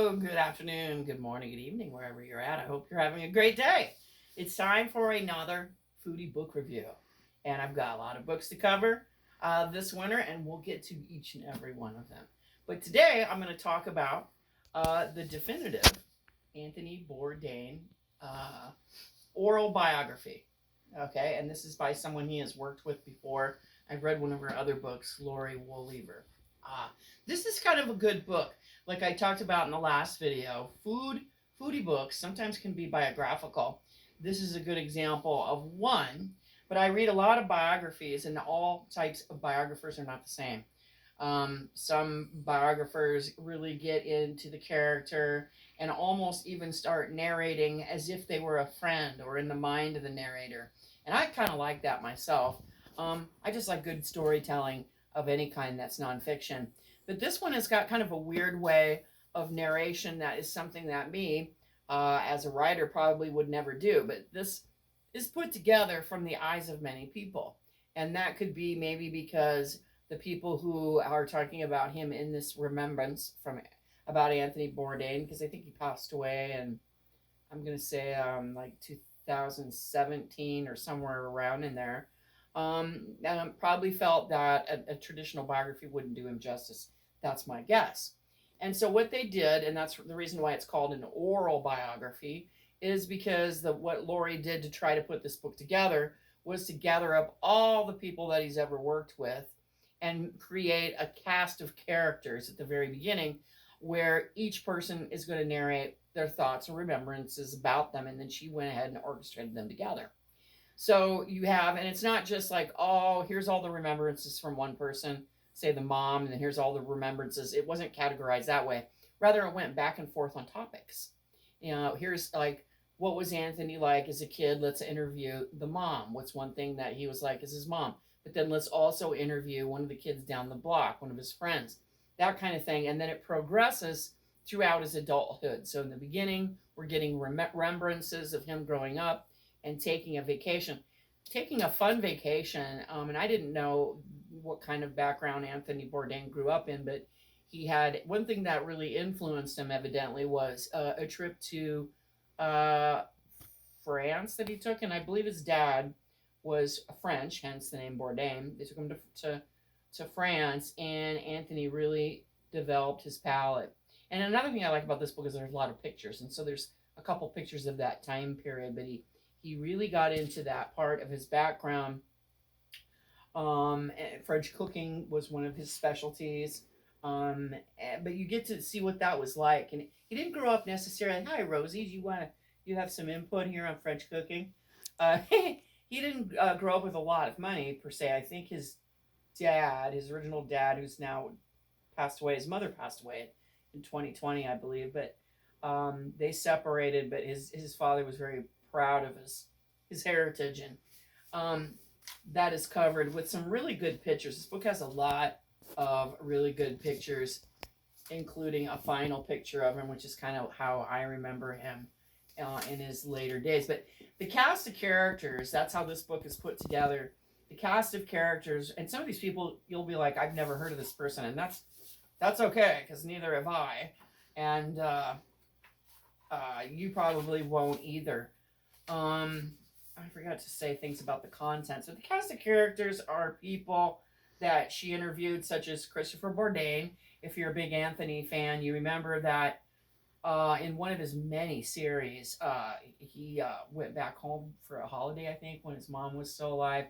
Hello, good afternoon, good morning, good evening, wherever you're at. I hope you're having a great day. It's time for another foodie book review. And I've got a lot of books to cover this winter, and we'll get to each and every one of them. But today I'm going to talk about the definitive Anthony Bourdain uh, oral biography. Okay, and this is by someone he has worked with before. I've read one of her other books, Lori Woollever. This is kind of a good book. Like I talked about in the last video, foodie books sometimes can be biographical. This is a good example of one, but I read a lot of biographies, and all types of biographers are not the same. Some biographers really get into the character and almost even start narrating as if they were a friend or in the mind of the narrator. And I kind of like that myself. I just like good storytelling of any kind that's nonfiction. But this one has got kind of a weird way of narration that is something that me, as a writer, probably would never do. But this is put together from the eyes of many people. And that could be maybe because the people who are talking about him in this remembrance from about Anthony Bourdain, because I think he passed away, and I'm going to say like 2017 or somewhere around in there. And probably felt that a traditional biography wouldn't do him justice. That's my guess. And so what they did, and that's the reason why it's called an oral biography, is because what Lori did to try to put this book together was to gather up all the people that he's ever worked with and create a cast of characters at the very beginning where each person is going to narrate their thoughts and remembrances about them, and then she went ahead and orchestrated them together. So you have, and it's not just like, oh, here's all the remembrances from one person, say the mom, and then here's all the remembrances. It wasn't categorized that way. Rather, it went back and forth on topics. Here's like, what was Anthony like as a kid? Let's interview the mom. What's one thing that he was like as his mom? But then let's also interview one of the kids down the block, one of his friends, that kind of thing. And then it progresses throughout his adulthood. So in the beginning, we're getting remembrances of him growing up and taking a vacation, taking a fun vacation. And I didn't know what kind of background Anthony Bourdain grew up in, but he had one thing that really influenced him, evidently, was a trip to France that he took. And I believe his dad was French, hence the name Bourdain. They took him to France, and Anthony really developed his palate. And another thing I like about this book is there's a lot of pictures. And so there's a couple pictures of that time period, but he really got into that part of his background. French cooking was one of his specialties. But you get to see what that was like. And he didn't grow up necessarily, hi, Rosie, you have some input here on French cooking? He didn't grow up with a lot of money, per se. I think his original dad, who's now passed away, his mother passed away in 2020, I believe, but they separated, but his father was very proud of his heritage, and that is covered with some really good pictures. This book has a lot of really good pictures, including a final picture of him, which is kind of how I remember him in his later days. But the cast of characters, that's how this book is put together. The cast of characters, and some of these people, you'll be like, I've never heard of this person, and that's okay, because neither have I, and you probably won't either. I forgot to say things about the content. So the cast of characters are people that she interviewed, such as Christopher Bourdain. If you're a big Anthony fan, you remember that in one of his many series, he went back home for a holiday, I think, when his mom was still alive.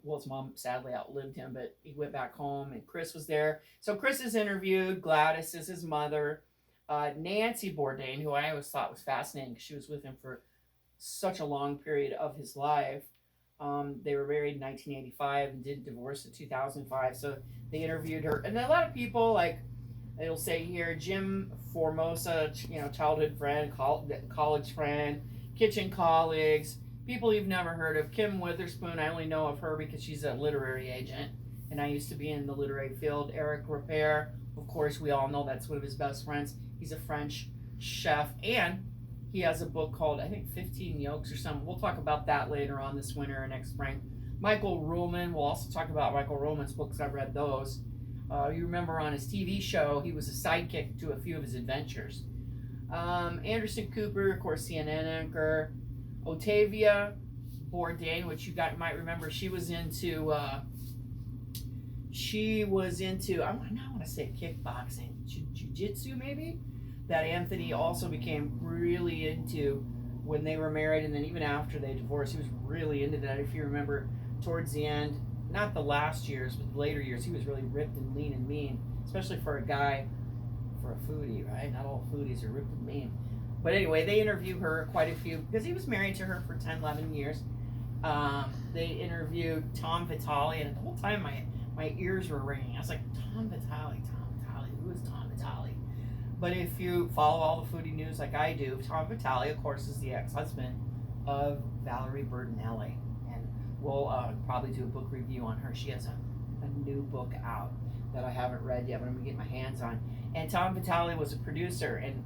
His mom sadly outlived him, but he went back home, and Chris was there. So Chris is interviewed. Gladys is his mother. Nancy Bourdain, who I always thought was fascinating because she was with him for such a long period of his life. They were married in 1985 and did divorce in 2005. So they interviewed her. And a lot of people, like, it'll say here, Jim Formosa, childhood friend, college friend, kitchen colleagues, people you've never heard of. Kim Witherspoon, I only know of her because she's a literary agent, and I used to be in the literary field. Eric Ripert, of course, we all know that's one of his best friends. He's a French chef, and he has a book called, I think, 15 Yolks or something. We'll talk about that later on this winter or next spring. Michael Ruhlman, we'll also talk about Michael Ruhlman's books. I've read those. You remember on his TV show, he was a sidekick to a few of his adventures. Anderson Cooper, of course, CNN anchor. Otavia Bourdain, which you might remember, she was into I want to say kickboxing, jiu-jitsu maybe, that Anthony also became really into when they were married, and then even after they divorced, he was really into that. If you remember, towards the end, not the last years, but the later years, he was really ripped and lean and mean, especially for a guy, for a foodie, right? Not all foodies are ripped and mean. But anyway, they interview her quite a few, because he was married to her for 10, 11 years. They interviewed Tom Vitale, and the whole time my ears were ringing. I was like, Tom Vitale, who is Tom Vitale? But if you follow all the foodie news like I do, Tom Vitale, of course, is the ex-husband of Valerie Bourdain. And we'll probably do a book review on her. She has a new book out that I haven't read yet, but I'm going to get my hands on. And Tom Vitale was a producer and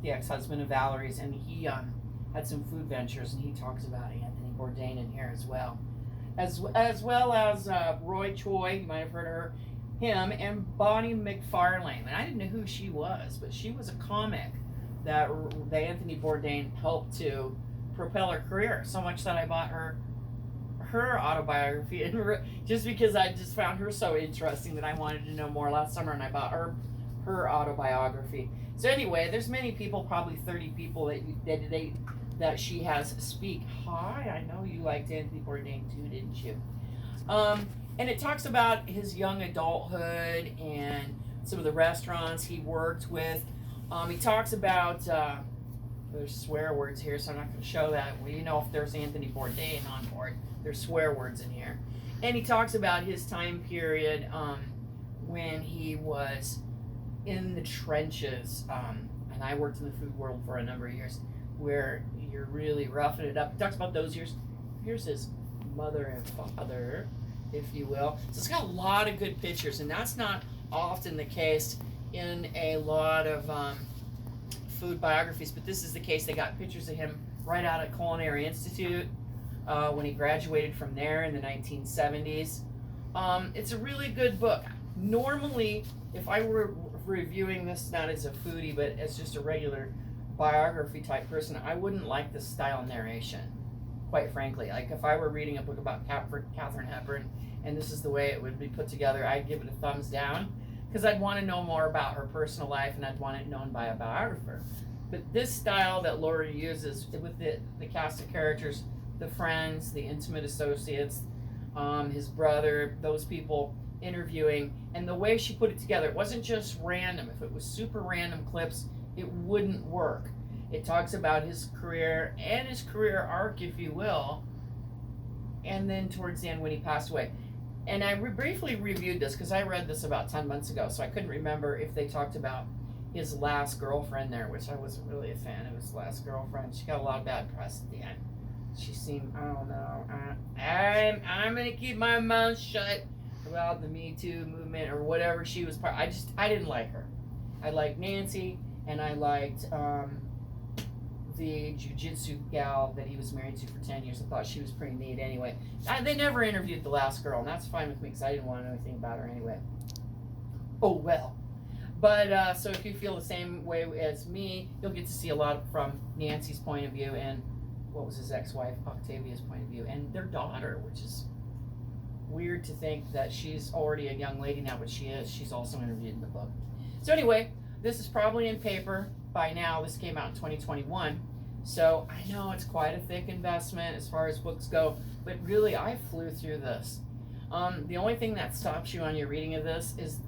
the ex-husband of Valerie's, and he had some food ventures, and he talks about Anthony Bourdain in here as well. As well as Roy Choi, you might have heard of him, and Bonnie McFarlane. And I didn't know who she was, but she was a comic that Anthony Bourdain helped to propel her career, so much that I bought her autobiography, and just because I just found her so interesting that I wanted to know more last summer, and I bought her autobiography. So anyway, there's many people, probably 30 people that she has speak. Hi, I know you liked Anthony Bourdain too, didn't you? And it talks about his young adulthood and some of the restaurants he worked with. He talks about, there's swear words here, so I'm not going to show that. Well, you know, if there's Anthony Bourdain on board, there's swear words in here. And he talks about his time period when he was in the trenches, and I worked in the food world for a number of years, where you're really roughing it up. He talks about those years. Here's his mother and father, if you will. So it's got a lot of good pictures, and that's not often the case in a lot of food biographies, but this is the case. They got pictures of him right out at Culinary Institute when he graduated from there in the 1970s. It's a really good book. Normally, if I were reviewing this not as a foodie, but as just a regular biography type person, I wouldn't like this style of narration, quite frankly. Like if I were reading a book about Katharine Hepburn and this is the way it would be put together, I'd give it a thumbs down, because I'd want to know more about her personal life and I'd want it known by a biographer. But this style that Laurie uses with the cast of characters, the friends, the intimate associates, his brother, those people interviewing, and the way she put it together, it wasn't just random. If it was super random clips, it wouldn't work. It talks about his career and his career arc, if you will, and then towards the end when he passed away. And I briefly reviewed this because I read this about 10 months ago, so I couldn't remember if they talked about his last girlfriend there, which I wasn't really a fan of his last girlfriend. She got a lot of bad press at the end. She seemed, I don't know, I'm going to keep my mouth shut about the Me Too movement or whatever she was part. I didn't like her. I liked Nancy, and I liked the jiu-jitsu gal that he was married to for 10 years. I thought she was pretty neat anyway. They never interviewed the last girl, and that's fine with me because I didn't want to know anything about her anyway. Oh well. But so if you feel the same way as me, you'll get to see a lot from Nancy's point of view and what was his ex-wife Octavia's point of view, and their daughter, which is weird to think that she's already a young lady now, but she is. She's also interviewed in the book. So anyway, this is probably in paper by now. This came out in 2021. So I know it's quite a thick investment as far as books go, but really I flew through this. The only thing that stops you on your reading of this is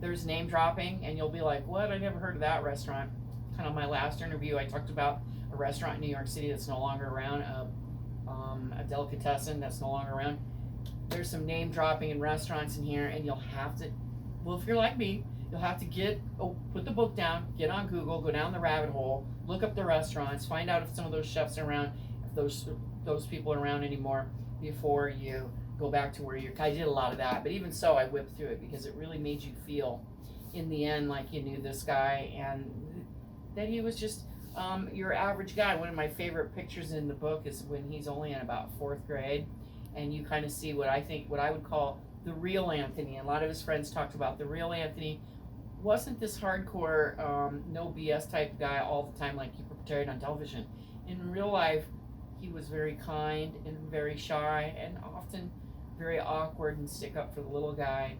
there's name dropping, and you'll be like, what? I never heard of that restaurant. Kind of my last interview, I talked about a restaurant in New York City that's no longer around, a delicatessen that's no longer around. There's some name dropping in restaurants in here, and you'll have to, well, if you're like me, you'll have to put the book down, get on Google, go down the rabbit hole, look up the restaurants, find out if some of those chefs are around, if those people are around anymore before you go back to where you're. I did a lot of that, but even so, I whipped through it because it really made you feel, in the end, like you knew this guy and that he was just your average guy. One of my favorite pictures in the book is when he's only in about 4th grade, and you kind of see what I would call the real Anthony. A lot of his friends talked about the real Anthony wasn't this hardcore, no BS type guy all the time like he portrayed on television. In real life, he was very kind and very shy and often very awkward and stick up for the little guy.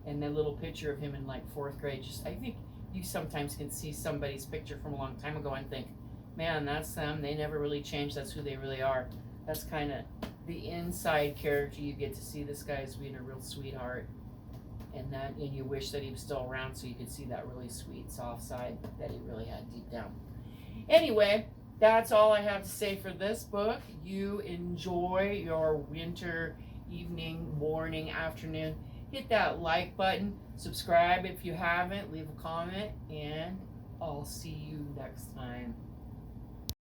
And that little picture of him in like fourth grade, just I think you sometimes can see somebody's picture from a long time ago and think, man, that's them. They never really changed. That's who they really are. That's kind of the inside character. You get to see this guy as being a real sweetheart, and you wish that he was still around so you could see that really sweet, soft side that he really had deep down. Anyway, that's all I have to say for this book. You enjoy your winter evening, morning, afternoon. Hit that like button, subscribe if you haven't, leave a comment, and I'll see you next time.